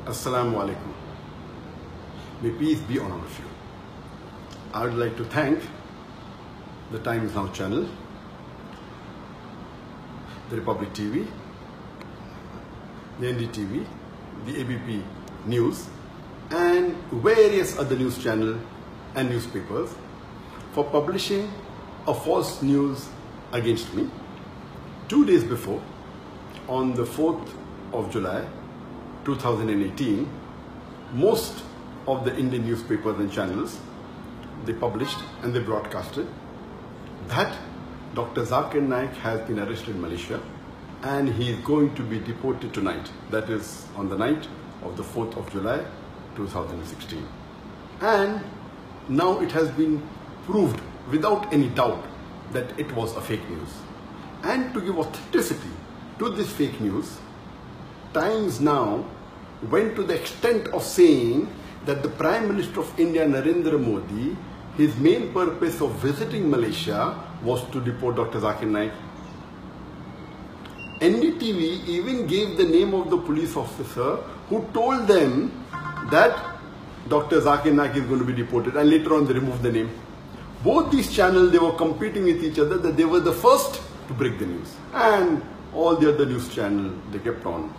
Assalamu alaikum. May peace be on all of you. I would like to thank the Times Now channel, the Republic TV, the NDTV, the ABP News, and various other news channels and newspapers for publishing a false news against me 2 days before, on the 4th of July 2018. Most of the Indian newspapers and channels, they published and they broadcasted that Dr. Zakir Naik has been arrested in Malaysia and he is going to be deported tonight. That is on the night of the 4th of July 2016. And now it has been proved without any doubt that it was a fake news. And to give authenticity to this fake news, Times Now went to the extent of saying that the Prime Minister of India, Narendra Modi, his main purpose of visiting Malaysia was to deport Dr. Zakir Naik. NDTV even gave the name of the police officer who told them that Dr. Zakir Naik is going to be deported, and later on they removed the name. Both these channels, they were competing with each other, that they were the first to break the news. And all the other news channels, they kept on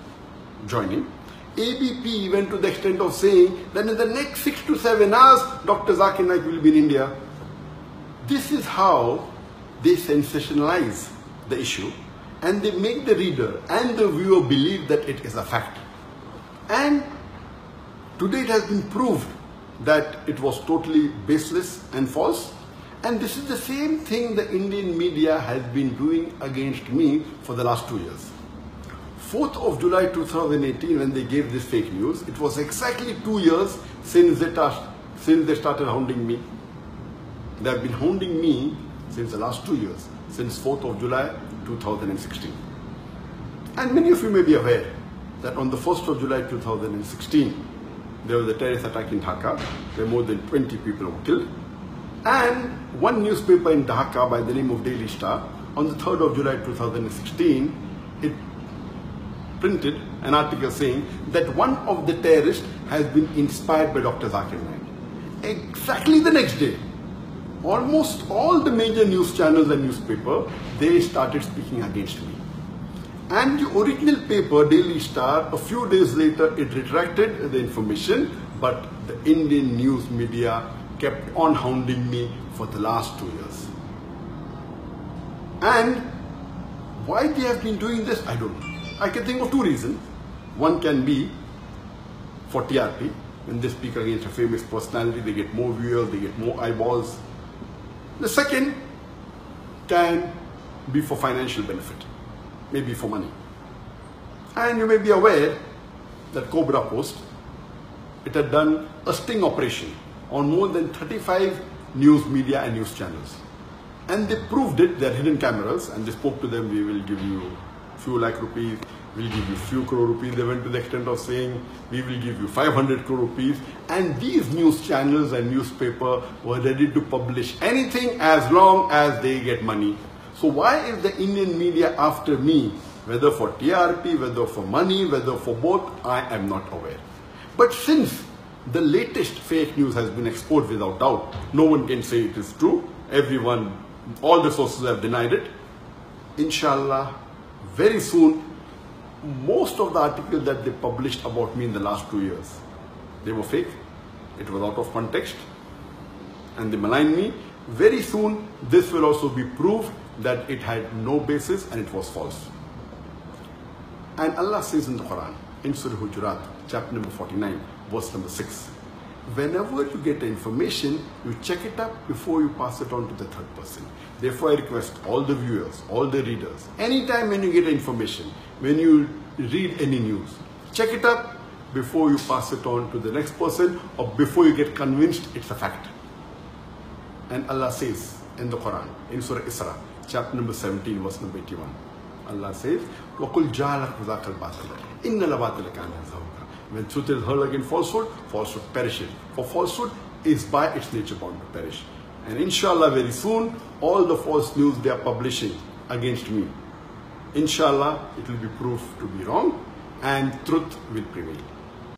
joining. ABP went to the extent of saying that in the next 6 to 7 hours, Dr. Zakir Naik will be in India. This is how they sensationalize the issue and they make the reader and the viewer believe that it is a fact. And today it has been proved that it was totally baseless and false. And this is the same thing the Indian media has been doing against me for the last 2 years. 4th of July 2018, when they gave this fake news, it was exactly 2 years since they started hounding me. They have been hounding me since the last 2 years, since 4th of July 2016. And many of you may be aware that on the 1st of July 2016, there was a terrorist attack in Dhaka, where more than 20 people were killed. And one newspaper in Dhaka by the name of Daily Star, on the 3rd of July 2016, it printed an article saying that one of the terrorists has been inspired by Dr. Zakir Naik. Exactly the next day, almost all the major news channels and newspapers, they started speaking against me. And the original paper, Daily Star, a few days later, it retracted the information, but the Indian news media kept on hounding me for the last 2 years. And why they have been doing this, I don't know. I can think of 2 reasons. One can be for TRP. When they speak against a famous personality, they get more viewers, they get more eyeballs. The second can be for financial benefit, maybe for money. And you may be aware that Cobra Post, it had done a sting operation on more than 35 news media and news channels. And they proved it, they had hidden cameras, and they spoke to them, we will give you few lakh rupees, we'll give you few crore rupees. They went to the extent of saying, we will give you 500 crore rupees. And these news channels and newspaper were ready to publish anything as long as they get money. So why is the Indian media after me? Whether for TRP, whether for money, whether for both, I am not aware. But since the latest fake news has been exposed without doubt, no one can say it is true. Everyone, all the sources have denied it. Inshallah, very soon, most of the articles that they published about me in the last 2 years, they were fake. It was out of context and they maligned me. Very soon, this will also be proved that it had no basis and it was false. And Allah says in the Quran, in Surah Hujurat, chapter number 49, verse number 6, whenever you get information, you check it up before you pass it on to the third person. Therefore, I request all the viewers, all the readers, anytime when you get information, when you read any news, check it up before you pass it on to the next person or before you get convinced it's a fact. And Allah says in the Quran, in Surah Isra, chapter number 17, verse number 81, Allah says, وَقُلْ جَعَلَكْ ذَاكَ الْبَاطِلَ إِنَّ الْبَاطِلَ كَانَ زَهُوقًا. When truth is heard against falsehood, falsehood perishes. For falsehood is by its nature bound to perish. And inshallah, very soon, all the false news they are publishing against me, inshallah, it will be proved to be wrong and truth will prevail.